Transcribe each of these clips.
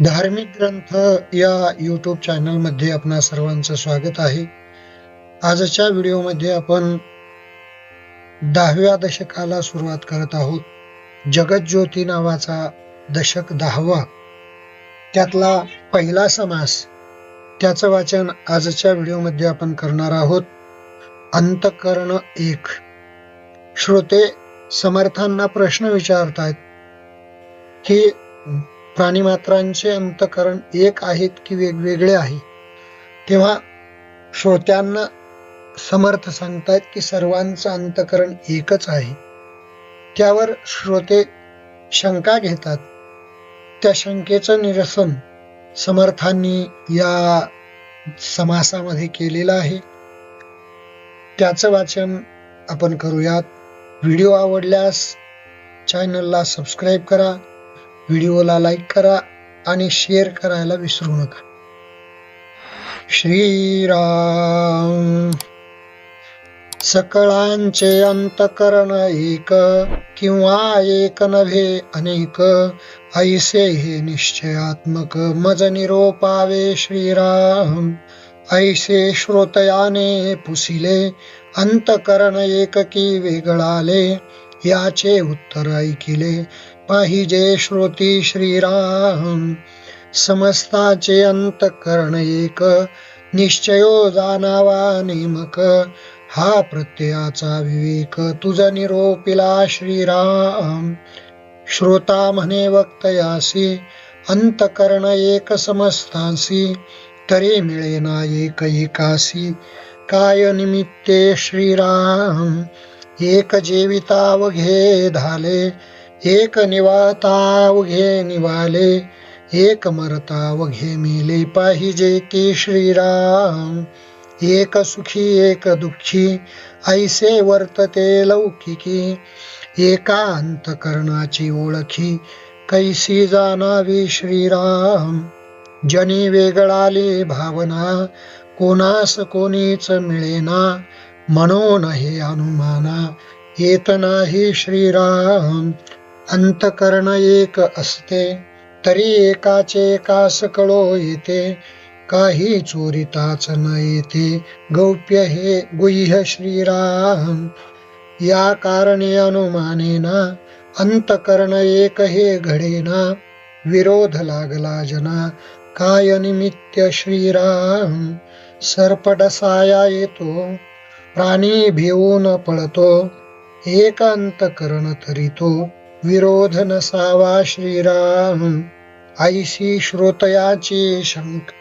धार्मिक ग्रंथ या यूट्यूब चॅनलमध्ये आपणा सर्वांचं स्वागत आहे. आजच्या व्हिडिओमध्ये आपण 10व्या दशकाला सुरुवात करत आहोत. जगज्योती नावाचा दशक 10वा, त्यातला पहिला समास, त्याचं वाचन आजच्या व्हिडिओमध्ये आपण करणार आहोत. अंतःकरण 1. श्रोते समर्थांना प्रश्न विचारतात की प्राणिमात्रांचे अंतःकरण एक आहेत की वेगवेगळे आहे. तेव्हा श्रोत्यांना समर्थ सांगतात की सर्वांचं अंतःकरण एकच आहे. त्यावर श्रोते शंका घेतात. त्या शंकेचं निरसन समर्थांनी या समासामध्ये केलेलं आहे. त्याचं वाचन आपण करूयात. व्हिडिओ आवडल्यास चॅनलला सबस्क्राईब करा, व्हिडिओला लाईक करा आणि शेअर करायला विसरू नका. श्रीराम. सकळांचे अंतःकरण एक, किंवा एक नव्हे अनेक, ऐसे हे निश्चयात्मक मज निरोपावे श्रीराम. ऐसे श्रोतयाने पुसिले, अंतःकरण एक की वेगळाले, याचे उत्तर ऐकिले पाहिजे श्रोती श्रीराम. समस्ताचे अंतःकरण एक, निश्चयो जाणावा नेमक, हा प्रत्ययाचा विवेक तुझ निरोपिला श्रीराम. श्रोता म्हणे वक्तयासी, अंतःकरण एक समस्तांसी, तरी मिळेना एक एकासी, काय निमित्ते श्रीराम. एक जेवितावघे धाले, एक निवातावघे निवाले, एक मरतावघे मेले पाहिजे की श्रीराम. एक सुखी एक दुःखी, ऐसे वर्तते लौकिकी, एका अंतःकरणाची ओळखी कैसी जाणावी श्रीराम. जनी वेगळाली भावना, कोणास कोणीच मिळेना, म्हणून हे अनुमाना येत नाही श्रीराम. अंतःकरण एक असते, तरी एकाचे कास कळो येते, काही चोरिताच न येते गौप्य हे गुह्य श्रीराम. या कारणे अनुमानेना, अंतःकरण एक हे घडेना, विरोध लागला जना काय निमित्त श्रीराम. सर्प डसाया येतो, प्राणी भिवून पळतो, एक अंतःकरण तरी विरोध नसावा श्रीराम. ऐशी श्रोतयाची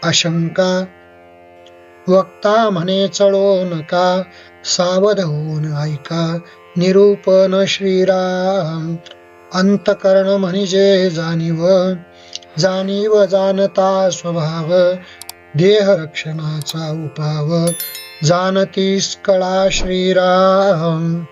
आशंका, वक्ता म्हणे चळो नका, सावध होऊन ऐका निरूपण श्रीराम. अंतःकरण म्हणजे जाणीव, जाणीव जाणता स्वभाव, देह रक्षणाचा उपाव, जाणतीस कळा श्रीराम.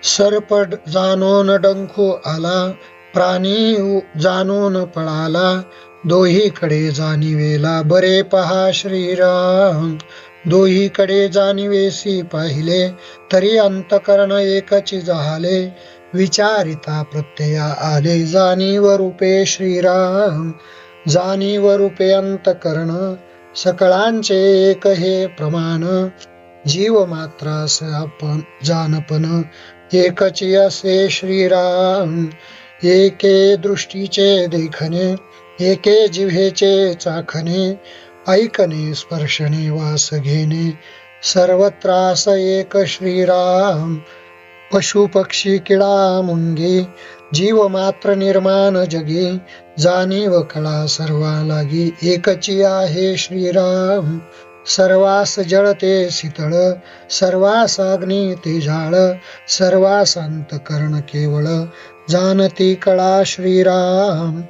सर्प जाणून डंखू आला, प्राणी जाणून पळाला, दोहीकडे जाणीवेला बरे पहा श्रीराम. दोहीकडे जाणीवेसी पाहिले, तरी अंतःकरण एकची झाले, विचारिता प्रत्यया आले जाणीव रूपे श्रीराम. जाणीव रूपे अंतःकरण, सकळांचे एक हे प्रमाण, जीव मात्रास आपण जानपण एकची असे श्रीराम. एके दृष्टीचे देखणे, एके जिव्हेचे चाखणे, ऐकणे स्पर्शने वास घेणे, सर्वत्रास एक श्रीराम. पशु पक्षी किडा मुंगी, जीव मात्र निर्माण जगी, जाणीव कळा सर्वा लागी एकची आहे श्रीराम. सर्वास जळते शीतळ, सर्वास अग्नी तेजाळ, सर्वास अंतःकरण केवळ, जाणती कळा श्रीराम.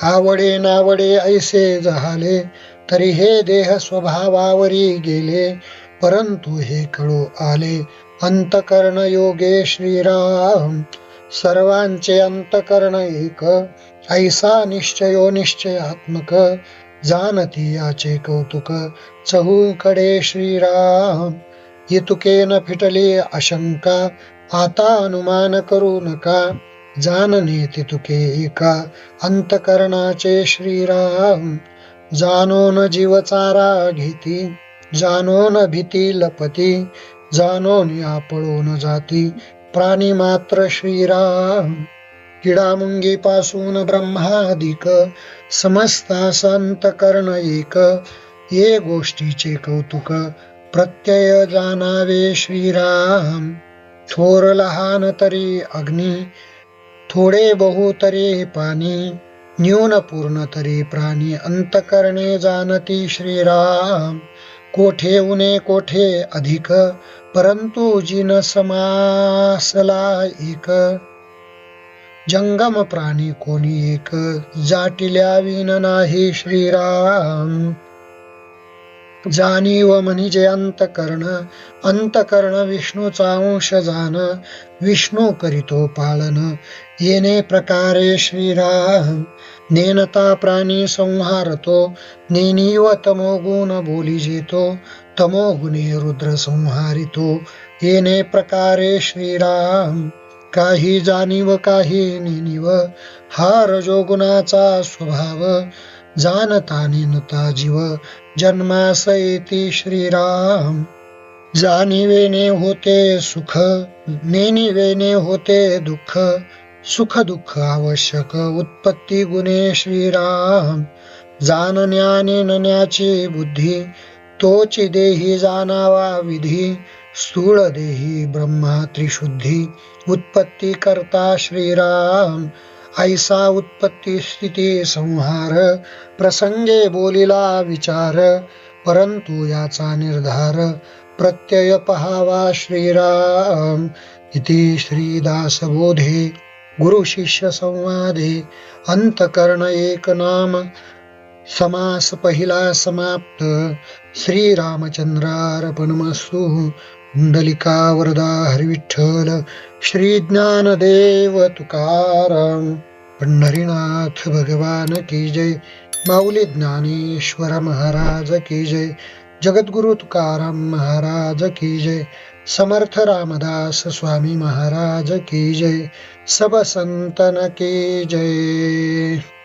आवडे नावडे ऐसे झाले, तरी हे देह स्वभावावरी गेले, परंतु हे कळो आले अंतःकरण योगे श्रीराम. सर्वांचे अंतःकरण एक, ऐसा निश्चयो निश्चयात्मक, जाणती याचे कौतुक चहूकडे श्रीराम. इतुके न फिटली आशंका, आता अनुमान करू नका, जाणणे ते तुके एका अंतकरणाचे श्रीराम. जाणून जीव चारा घेती, जाणून भीती लपती, जाणून आपळून जाती प्राणी मात्र श्रीराम. किडामुंगी पासून ब्रह्मादिक, समस्तास अंतकरण एक. ये गोष्टीचे कौतुक प्रत्यय जाणावे श्रीराम. थोर लहान तरी अग्नी, थोडे बहु तरी पाणी, न्यून पूर्ण तरी प्राणी अंतकरणे जाणती श्रीराम. कोठे उणे कोठे अधिक, परंतु जिन समासला एक. जंगम प्राणी कोणी एक, जाटिल्या विन नाही श्रीराम. जाणीव म्हणजे अंतकरण, अंतकरण विष्णूचा अंश जाण. विष्णू करीतो पालन, येणे प्रकारे श्रीराम. नेनता प्राणी संहारतो, नेनीव तमोगुण बोली जेतो. तमोगुणे रुद्र संहारितो, येणे प्रकारे श्रीराम. काही जाणीव काही नेनीव, हा रजोगुणाचा स्वभाव. जाणता नेनता जीव, जन्मास येती श्रीराम. जाणीवेने होते सुख, नेणिवेने होते दुःख. सुख दुःख आवश्यक, उत्पत्ती गुणे श्रीराम. जाणण्या नेणण्याची बुद्धी, तोची देही जाणावा विधी. स्थूळ देही ब्रह्मा त्रिशुद्धी, उत्पत्ती करता श्रीराम. ऐसा उत्पत्ती स्थिती संहार, प्रसंगे बोलिला विचार. परंतु याचा निर्धार, प्रत्यय पहावा श्रीराम. इति श्रीदासबोधे गुरु शिष्य संवादे अंतकरण एक नाम. समास पहिला समाप्त. श्रीरामचंद्रार्पणमस्तु. कुंडलिका वरदा हरिविठ्ठल. श्री ज्ञानदेव तुकाराम. पंढरीनाथ भगवान की जय. माऊली ज्ञानेश्वर महाराज की जय. जगद्गुरु तुकाराम महाराज की जय. समर्थ रामदास स्वामी महाराज की जय. सब संतन की जय.